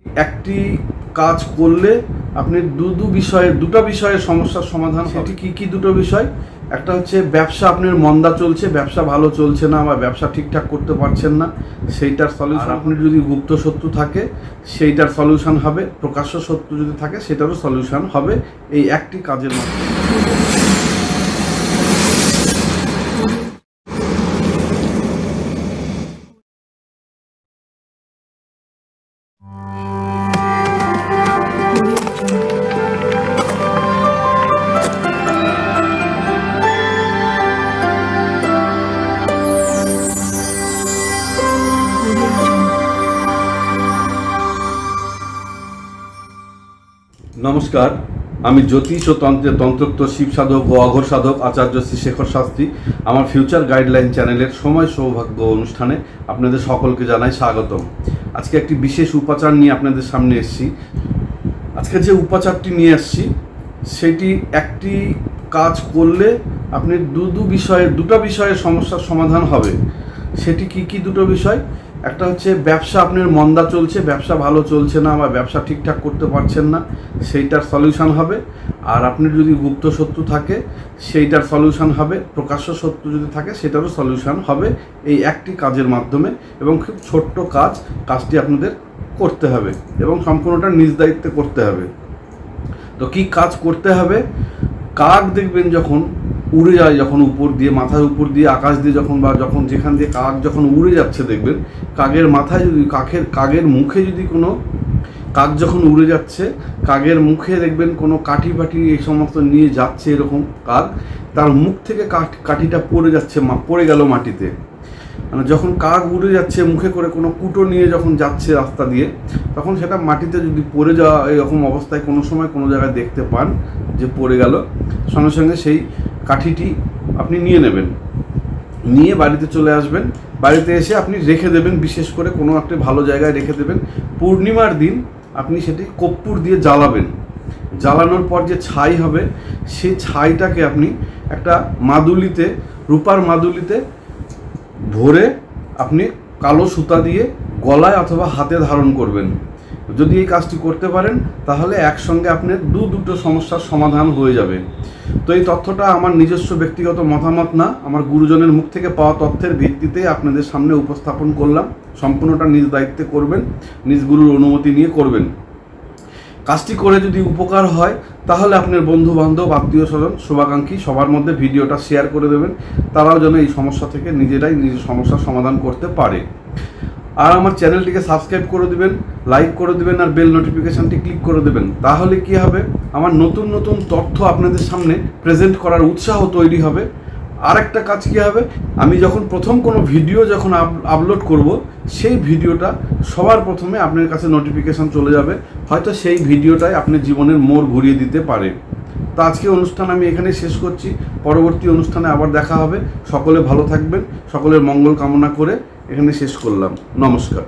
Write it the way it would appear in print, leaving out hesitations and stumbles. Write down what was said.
একটি কাজ করলে আপনি দুটো বিষয়ের সমস্যার সমাধান। সেটি কি দুটো বিষয়? একটা হচ্ছে ব্যবসা আপনার মন্দা চলছে, ব্যবসা ভালো চলছে না বা ব্যবসা ঠিকঠাক করতে পারছেন না, সেইটার সলিউশন। আপনার যদি গুপ্ত শত্রু থাকে সেইটার সলিউশন হবে, প্রকাশ্য শত্রু যদি থাকে সেটারও সলিউশন হবে এই একটি কাজের মাধ্যমে। নমস্কার, আমি জ্যোতিষ ও তন্ত্রের তন্ত্রোক্ত শিব সাধক ও অঘোর সাধক আচার্য শ্রী শেখর শাস্ত্রী। আমার ফিউচার গাইডলাইন চ্যানেলের সময় সৌভাগ্য অনুষ্ঠানে আপনাদের সকলকে জানাই স্বাগতম। আজকে একটি বিশেষ উপাচার নিয়ে আপনাদের সামনে এসেছি। আজকে যে উপাচারটি নিয়ে এসেছি সেটি একটি কাজ করলে আপনি দুটো বিষয়ের সমস্যার সমাধান হবে। সেটি কি দুটো বিষয়? একটা হচ্ছে ব্যবসা আপনার মন্দা চলছে, ব্যবসা ভালো চলছে না বা ব্যবসা ঠিকঠাক করতে পারছেন না, সেইটার সলিউশন হবে। আর আপনার যদি গুপ্ত শত্রু থাকে সেইটার সলিউশন হবে, প্রকাশ্য শত্রু যদি থাকে সেটারও সলিউশন হবে এই একটি কাজের মাধ্যমে। এবং খুব ছোট্ট কাজটি আপনাদের করতে হবে এবং সম্পূর্ণটা নিজ দায়িত্বে করতে হবে। তো কি কাজ করতে হবে? কাক দেখবেন যখন উড়ে যায়, যখন উপর দিয়ে, মাথার উপর দিয়ে, আকাশ দিয়ে যখন যেখান দিয়ে কাক যখন উড়ে যাচ্ছে দেখবেন, কাকের মাথায় যদি কাকের মুখে যদি কোনো কাক যখন উড়ে যাচ্ছে, কাকের মুখে দেখবেন কোনো কাঠি ফাটি এই সমস্ত নিয়ে যাচ্ছে, এরকম কাক, তার মুখ থেকে কাঠিটা পড়ে গেল মাটিতে। মানে যখন কাক উড়ে যাচ্ছে মুখে করে কোনো কুটো নিয়ে যখন যাচ্ছে রাস্তা দিয়ে, তখন সেটা মাটিতে যদি পড়ে যাওয়া এরকম অবস্থায় কোনো সময় কোনো জায়গায় দেখতে পান যে পড়ে গেল, সঙ্গে সঙ্গে সেই কাঠিটি আপনি নিয়ে নেবেন, নিয়ে বাড়িতে চলে আসবেন। বাড়িতে এসে আপনি রেখে দেবেন, বিশেষ করে কোনো একটা ভালো জায়গায় রেখে দেবেন। পূর্ণিমার দিন আপনি সেটি কর্পূর দিয়ে জ্বালাবেন। জ্বালানোর পর যে ছাই হবে সেই ছাইটাকে আপনি একটা মাদুলিতে, রূপার মাদুলিতে ভরে আপনি কালো সুতা দিয়ে গলায় অথবা হাতে ধারণ করবেন। যদি এই কাজটি করতে পারেন তাহলে একসঙ্গে আপনার দুটো সমস্যার সমাধান হয়ে যাবে। তো এই তথ্যটা আমার নিজস্ব ব্যক্তিগত মতামত না, আমার গুরুজনের মুখ থেকে পাওয়া তথ্যের ভিত্তিতে আপনাদের সামনে উপস্থাপন করলাম। সম্পূর্ণটা নিজ দায়িত্বে করবেন, নিজ গুরুর অনুমতি নিয়ে করবেন। কাজটি করে যদি উপকার হয় তাহলে আপনার বন্ধু বান্ধব, আত্মীয় স্বজন, শুভাকাঙ্ক্ষী সবার মধ্যে ভিডিওটা শেয়ার করে দেবেন, তারাও যেন এই সমস্যা থেকে নিজেরাই নিজের সমস্যার সমাধান করতে পারে। আর আমার চ্যানেলটিকে সাবস্ক্রাইব করে দেবেন, লাইক করে দেবেন আর বেল নোটিফিকেশানটি ক্লিক করে দেবেন। তাহলে কি হবে, আমার নতুন নতুন তথ্য আপনাদের সামনে প্রেজেন্ট করার উৎসাহ তৈরি হবে। আর একটা কাজ কী হবে, আমি যখন প্রথম কোনো ভিডিও যখন আপলোড করব, সেই ভিডিওটা সবার প্রথমে আপনার কাছে নোটিফিকেশান চলে যাবে। হয়তো সেই ভিডিওটাই আপনার জীবনের মোড় ঘুরিয়ে দিতে পারে। তো আজকে অনুষ্ঠান আমি এখানে শেষ করছি, পরবর্তী অনুষ্ঠানে আবার দেখা হবে। সকলে ভালো থাকবেন, সকলের মঙ্গল কামনা করে এখানে শেষ করলাম। নমস্কার।